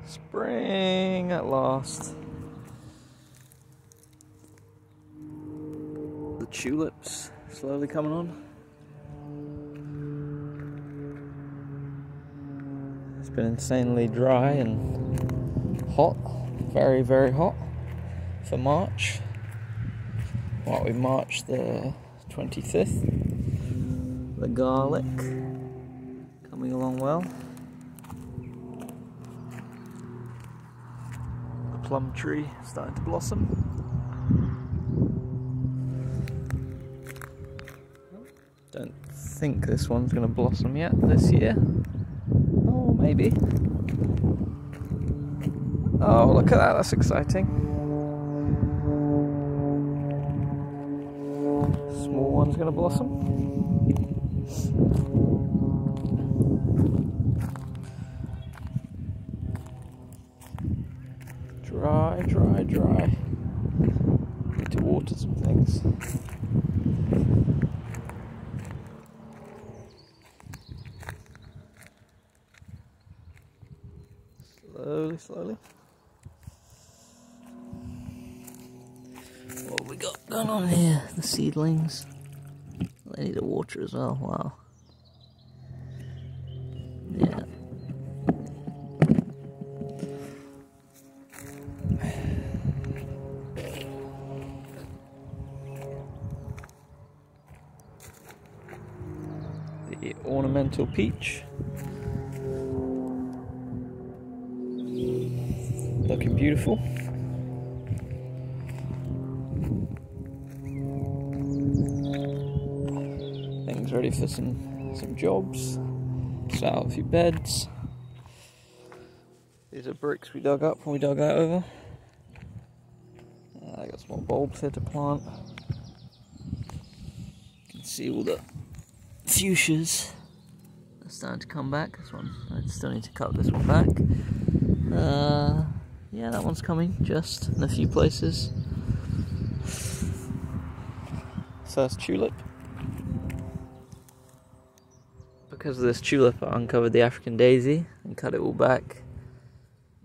Spring at last. The tulips slowly coming on. It's been insanely dry and hot, very, very hot for March. Well, we marched the 25th. The garlic coming along well. The plum tree starting to blossom. Don't think this one's going to blossom yet this year. Oh, maybe. Oh, look at that, that's exciting. Small one's going to blossom. Dry, dry, dry. Need to water some things. Slowly, slowly. What have we got going on here? The seedlings. They need a water as well. Wow. Yeah. The ornamental peach. Looking beautiful. Things ready for some jobs. Set out a few beds. These are bricks we dug up when we dug that over. I got some more bulbs here to plant. You can see all the fuchsias are starting to come back. This one, I still need to cut this one back. Yeah, that one's coming just in a few places. First tulip. Because of this tulip, I uncovered the African daisy and cut it all back.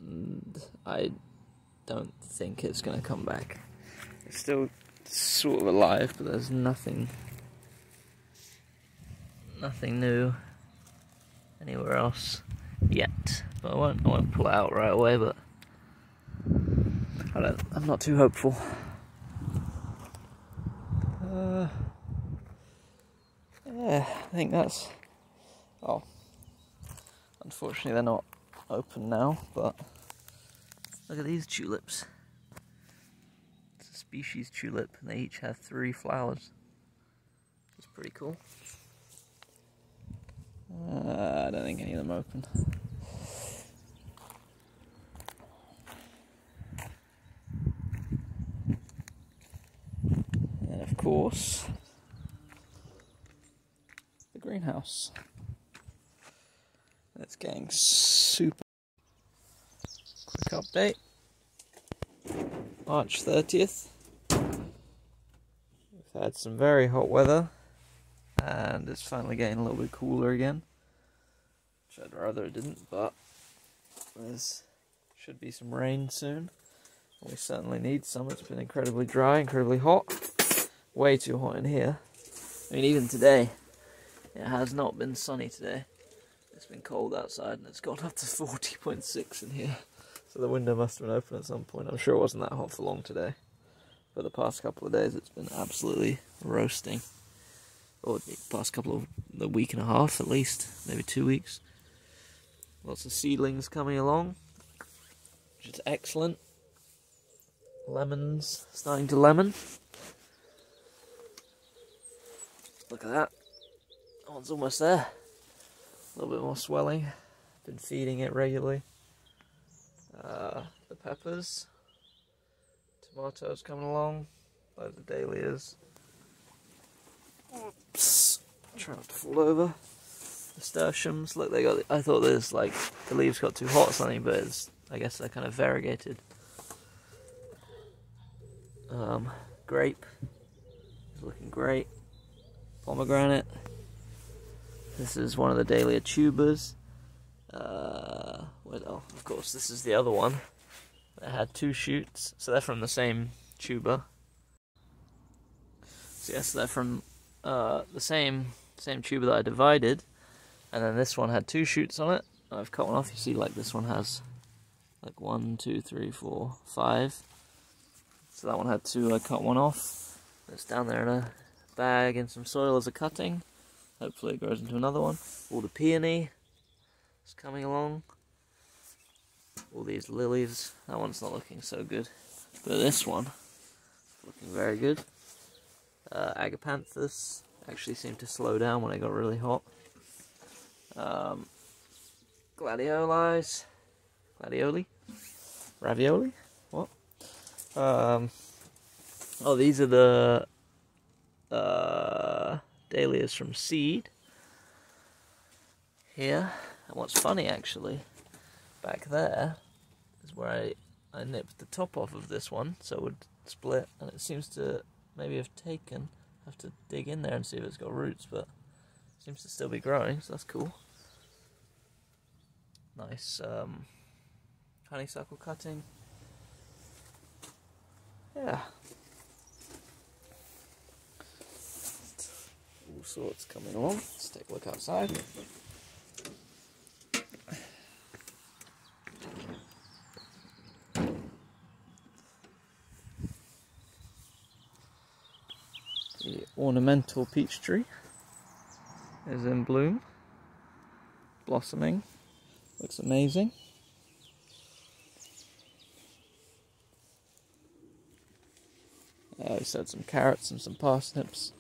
And I don't think it's going to come back. It's still sort of alive, but there's nothing new anywhere else yet. But I won't pull it out right away. But I'm not too hopeful. Yeah, I think that's. Oh, unfortunately they're not open now. But look at these tulips. It's a species tulip, and they each have 3 flowers. It's pretty cool. I don't think any of them are open. And of course, the greenhouse. It's getting super. Quick update. March 30th. We've had some very hot weather. And it's finally getting a little bit cooler again. Which I'd rather it didn't, but there should be some rain soon. We certainly need some. It's been incredibly dry, incredibly hot. Way too hot in here. I mean, even today, it has not been sunny today. It's been cold outside and it's gone up to 40.6 in here. So the window must have been open at some point. I'm sure it wasn't that hot for long today. But the past couple of days, it's been absolutely roasting. Or the past couple of the week and a half at least, maybe 2 weeks. Lots of seedlings coming along, which is excellent. Lemons starting to lemon. Look at that. That one's almost there. A little bit more swelling. Been feeding it regularly. The peppers. Tomatoes coming along. Like the dahlias. Oops. Try not to fall over. Nasturtiums, look, they got. I thought this like the leaves got too hot or something, but it's, I guess they're kind of variegated. Grape is looking great. Pomegranate. This is one of the dahlia tubers. well, of course, this is the other one that had 2 shoots, so they're from the same tuber. So yes, they're from the same tuber that I divided, and then this one had 2 shoots on it. I've cut one off. You see, like, this one has like 1, 2, 3, 4, 5. So that one had 2. I cut one off. It's down there in a bag in some soil as a cutting. Hopefully it grows into another one. All the peony is coming along. All these lilies. That one's not looking so good, but this one is looking very good. Agapanthus actually seemed to slow down when it got really hot. Gladioli, ravioli, what? Oh, these are the dahlias from seed here. And what's funny, actually, back there is where I nipped the top off of this one, so it would split, and it seems to maybe have taken. I have to dig in there and see if it's got roots, but it seems to still be growing, so that's cool. Nice honeysuckle cutting. Yeah. All sorts coming along. Let's take a look outside. The ornamental peach tree is in bloom, blossoming. Looks amazing. We sowed some carrots and some parsnips.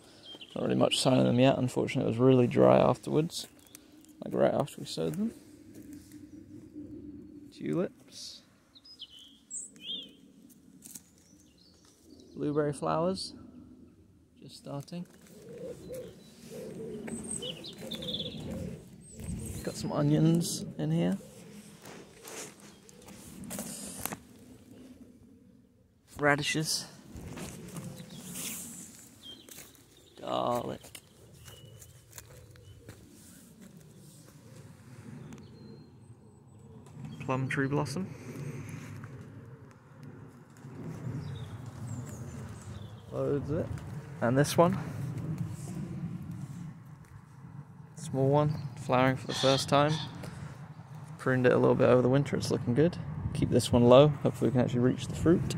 Not really much sign of them yet, unfortunately it was really dry afterwards. Like right after we sowed them. Tulips. Blueberry flowers. Just starting. Got some onions in here. Radishes. Garlic. Plum tree blossom. Loads of it. And this one. Small one, flowering for the first time. Pruned it a little bit over the winter, it's looking good. Keep this one low, hopefully we can actually reach the fruit.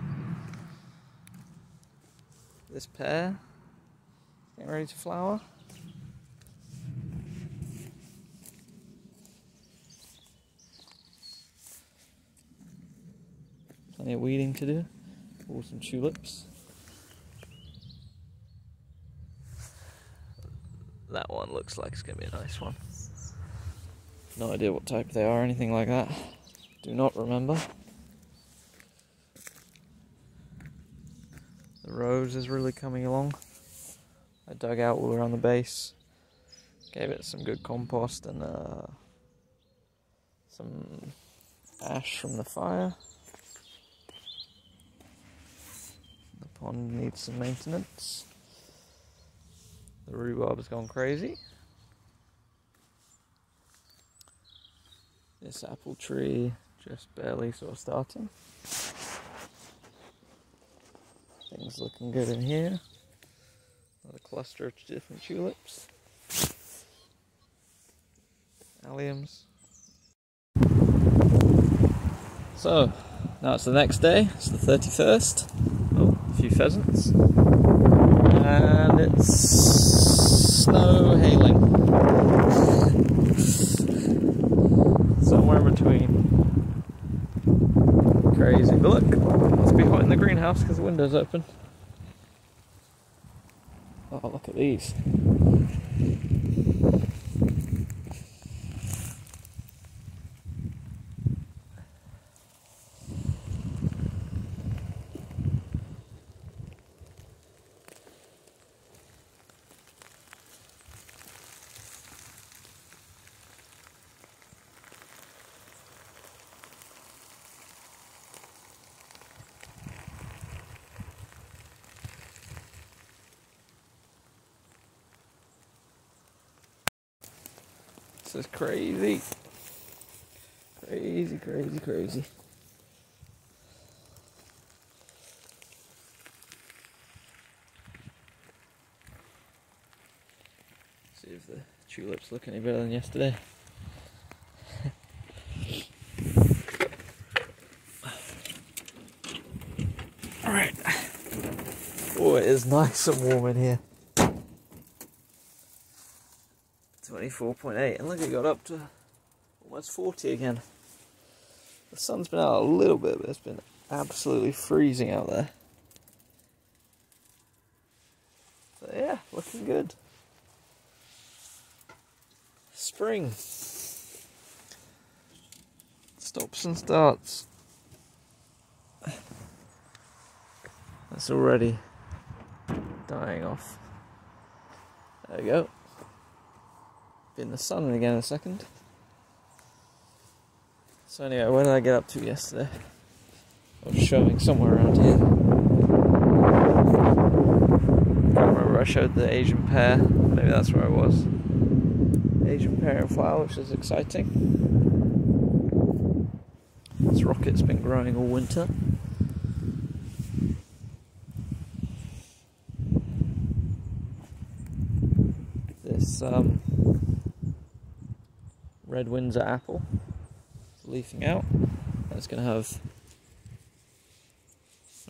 This pear, getting ready to flower. Plenty of weeding to do. All some tulips. That one looks like it's going to be a nice one. No idea what type they are or anything like that. Do not remember. The rose is really coming along. I dug out all around the base. Gave it some good compost and some ash from the fire. The pond needs some maintenance. The rhubarb has gone crazy. This apple tree just barely sort of starting. Things looking good in here. Another cluster of different tulips. Alliums. So, now it's the next day. It's the 31st. Oh, a few pheasants. And it's snow hailing. Somewhere in between. Crazy. But look, it must be hot in the greenhouse because the window's open. Oh, look at these. This is crazy. Crazy. crazy, crazy, crazy. See if the tulips look any better than yesterday. Alright. Oh, it is nice and warm in here. 24.8, and look, it got up to almost 40 again. The sun's been out a little bit, but it's been absolutely freezing out there. So yeah, looking good. Spring. Stops and starts. That's already dying off. There we go. Be in the sun again in a second. So anyway, where did I get up to yesterday? I was showing somewhere around here. I remember I showed the Asian pear. Maybe that's where I was. Asian pear in flower, which is exciting. This rocket's been growing all winter. This Red Windsor apple is leafing out. And it's going to have,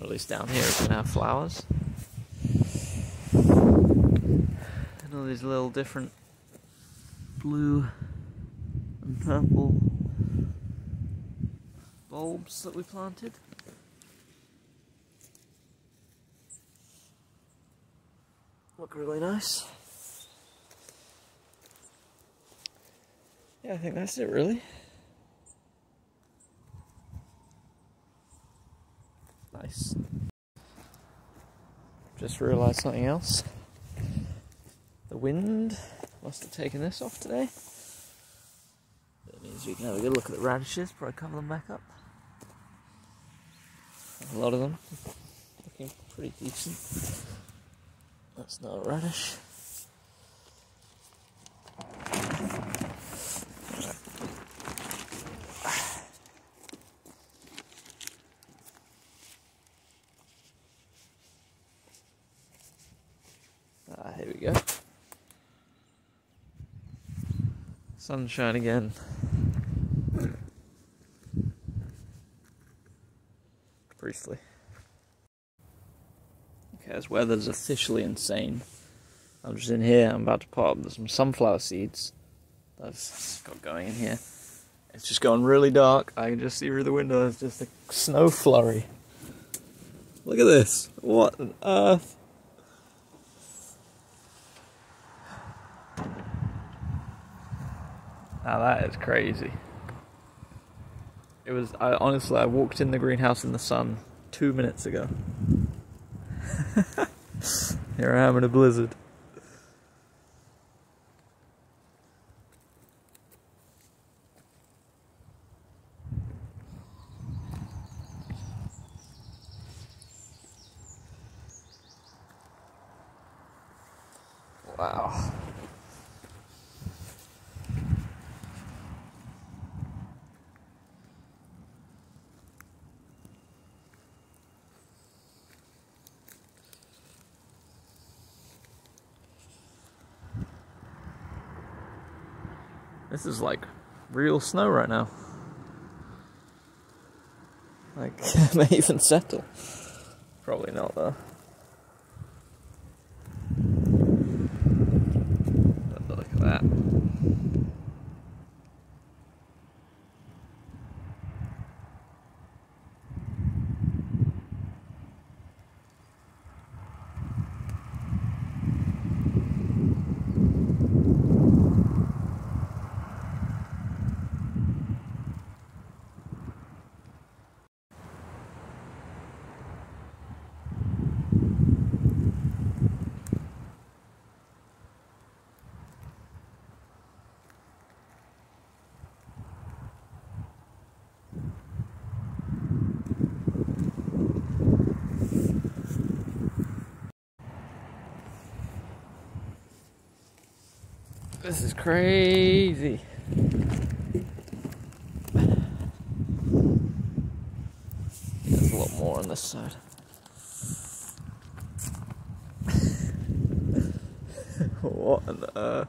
or at least down here, it's going to have flowers. And all these little different blue and purple bulbs that we planted. Look really nice. Yeah, I think that's it really. Nice. Just realised something else. The wind must have taken this off today. That means we can have a good look at the radishes before I cover them back up. A lot of them looking pretty decent. That's not a radish. Here we go. Sunshine again. Briefly. Okay, this weather's officially insane. I'm just in here, I'm about to pop some sunflower seeds that I've got going in here. It's just gone really dark. I can just see through the window, there's just a snow flurry. Look at this. What on earth? Now that is crazy. It was, honestly, I walked in the greenhouse in the sun 2 minutes ago. Here I am in a blizzard. Wow. This is like real snow right now. Like, it may even settle. Probably not though. But look at that. This is crazy. more on this side. What on earth?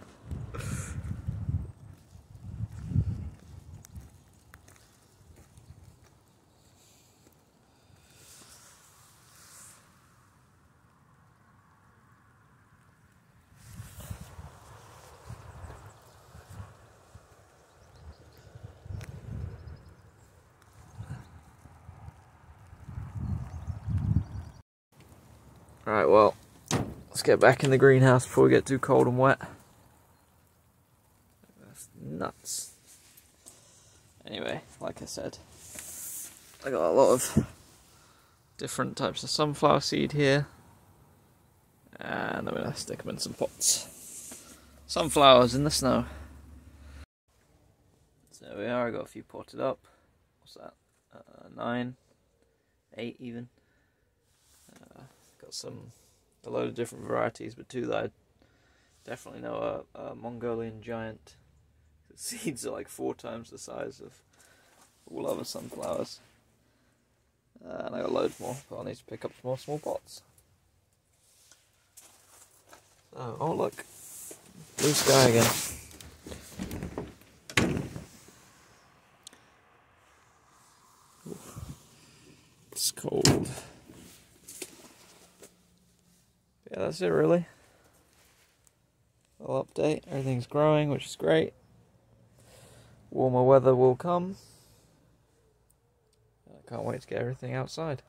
Right, well, let's get back in the greenhouse before we get too cold and wet. That's nuts. Anyway, like I said, I got a lot of different types of sunflower seed here, and I'm going to stick them in some pots. Sunflowers in the snow. So there we are, I got a few potted up. What's that? 9, 8 even. Got a load of different varieties, but two that I definitely know are Mongolian Giant. The seeds are like 4 times the size of all other sunflowers. And I got loads more, but I'll need to pick up some more small pots. So, oh look, blue sky again. It's cold. Yeah, that's it really. I'll update. Everything's growing, which is great. Warmer weather will come. I can't wait to get everything outside.